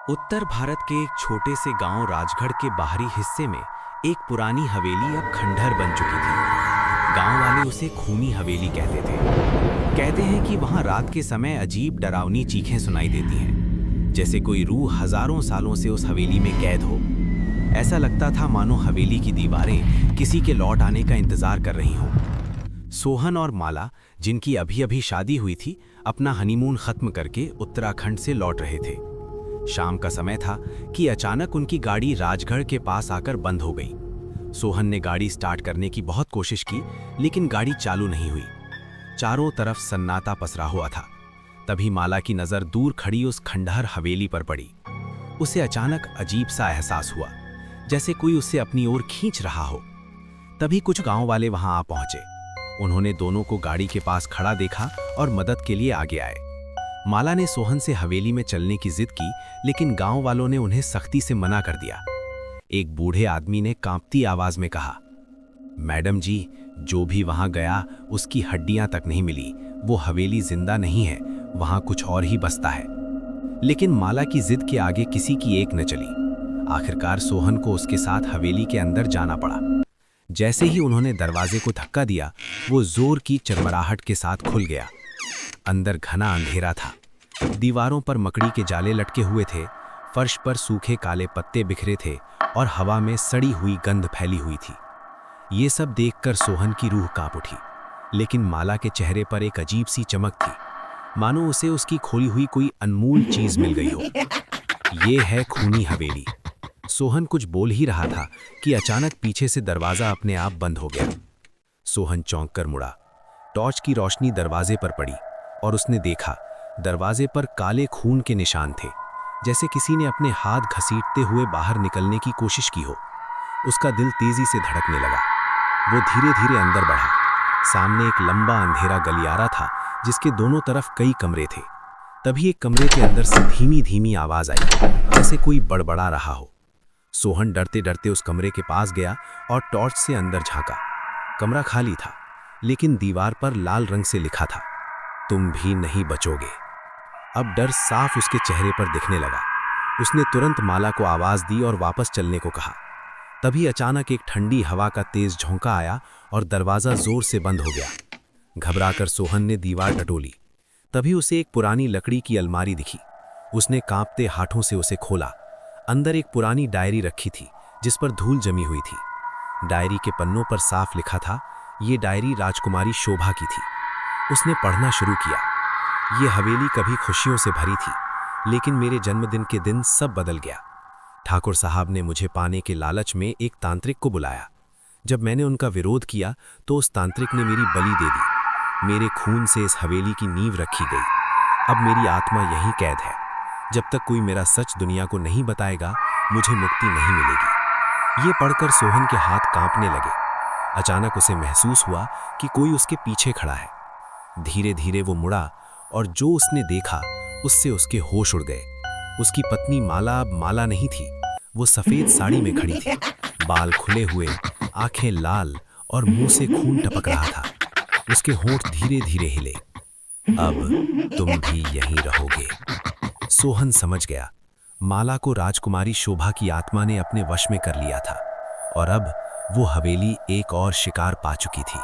उत्तर भारत के एक छोटे से गांव राजगढ़ के बाहरी हिस्से में एक पुरानी हवेली अब खंडहर बन चुकी थी। गांव वाले उसे खूनी हवेली कहते थे। कहते हैं कि वहां रात के समय अजीब डरावनी चीखें सुनाई देती हैं, जैसे कोई रूह हजारों सालों से उस हवेली में कैद हो। ऐसा लगता था मानो हवेली की दीवारें किसी के लौट आने का इंतजार कर रही हों। सोहन और माला, जिनकी अभी अभी शादी हुई थी, अपना हनीमून खत्म करके उत्तराखंड से लौट रहे थे। शाम का समय था कि अचानक उनकी गाड़ी राजगढ़ के पास आकर बंद हो गई। सोहन ने गाड़ी स्टार्ट करने की बहुत कोशिश की, लेकिन गाड़ी चालू नहीं हुई। चारों तरफ सन्नाटा पसरा हुआ था। तभी माला की नज़र दूर खड़ी उस खंडहर हवेली पर पड़ी। उसे अचानक अजीब सा एहसास हुआ, जैसे कोई उसे अपनी ओर खींच रहा हो। तभी कुछ गांव वाले वहां आ पहुंचे। उन्होंने दोनों को गाड़ी के पास खड़ा देखा और मदद के लिए आगे आए। माला ने सोहन से हवेली में चलने की जिद की, लेकिन गांव वालों ने उन्हें सख्ती से मना कर दिया। एक बूढ़े आदमी ने कांपती आवाज में कहा, मैडम जी, जो भी वहां गया उसकी हड्डियां तक नहीं मिली। वो हवेली जिंदा नहीं है, वहां कुछ और ही बसता है। लेकिन माला की जिद के आगे किसी की एक न चली। आखिरकार सोहन को उसके साथ हवेली के अंदर जाना पड़ा। जैसे ही उन्होंने दरवाजे को धक्का दिया, वो जोर की चरमराहट के साथ खुल गया। अंदर घना अंधेरा था। दीवारों पर मकड़ी के जाले लटके हुए थे, फर्श पर सूखे काले पत्ते बिखरे थे और हवा में सड़ी हुई गंध फैली हुई थी। ये सब देखकर सोहन की रूह कांप उठी, लेकिन माला के चेहरे पर एक अजीब सी चमक थी, मानो उसे उसकी खोई हुई कोई अनमोल चीज मिल गई हो। ये है खूनी हवेली। सोहन कुछ बोल ही रहा था कि अचानक पीछे से दरवाजा अपने आप बंद हो गया। सोहन चौंक कर मुड़ा। टॉर्च की रोशनी दरवाजे पर पड़ी और उसने देखा, दरवाजे पर काले खून के निशान थे, जैसे किसी ने अपने हाथ घसीटते हुए बाहर निकलने की कोशिश की हो। उसका दिल तेजी से धड़कने लगा। वो धीरे धीरे अंदर बढ़ा। सामने एक लंबा अंधेरा गलियारा था, जिसके दोनों तरफ कई कमरे थे। तभी एक कमरे के अंदर से धीमी धीमी आवाज आई, जैसे कोई बड़बड़ा रहा हो। सोहन डरते डरते उस कमरे के पास गया और टॉर्च से अंदर झांका। कमरा खाली था, लेकिन दीवार पर लाल रंग से लिखा था, तुम भी नहीं बचोगे। अब डर साफ उसके चेहरे पर दिखने लगा। उसने तुरंत माला को आवाज दी और वापस चलने को कहा। तभी अचानक एक ठंडी हवा का तेज झोंका आया और दरवाजा जोर से बंद हो गया। घबराकर सोहन ने दीवार टटोली। तभी उसे एक पुरानी लकड़ी की अलमारी दिखी। उसने कांपते हाथों से उसे खोला। अंदर एक पुरानी डायरी रखी थी, जिस पर धूल जमी हुई थी। डायरी के पन्नों पर साफ लिखा था, ये डायरी राजकुमारी शोभा की थी। उसने पढ़ना शुरू किया। ये हवेली कभी खुशियों से भरी थी, लेकिन मेरे जन्मदिन के दिन सब बदल गया। ठाकुर साहब ने मुझे पाने के लालच में एक तांत्रिक को बुलाया। जब मैंने उनका विरोध किया तो उस तांत्रिक ने मेरी बलि दे दी। मेरे खून से इस हवेली की नींव रखी गई। अब मेरी आत्मा यहीं कैद है। जब तक कोई मेरा सच दुनिया को नहीं बताएगा, मुझे मुक्ति नहीं मिलेगी। ये पढ़कर सोहन के हाथ कांपने लगे। अचानक उसे महसूस हुआ कि कोई उसके पीछे खड़ा है। धीरे धीरे वो मुड़ा और जो उसने देखा, उससे उसके होश उड़ गए। उसकी पत्नी माला अब माला नहीं थी। वो सफेद साड़ी में खड़ी थी, बाल खुले हुए, आंखें लाल और मुंह से खून टपक रहा था। उसके होंठ धीरे धीरे हिले। अब तुम भी यहीं रहोगे। सोहन समझ गया, माला को राजकुमारी शोभा की आत्मा ने अपने वश में कर लिया था और अब वो हवेली एक और शिकार पा चुकी थी।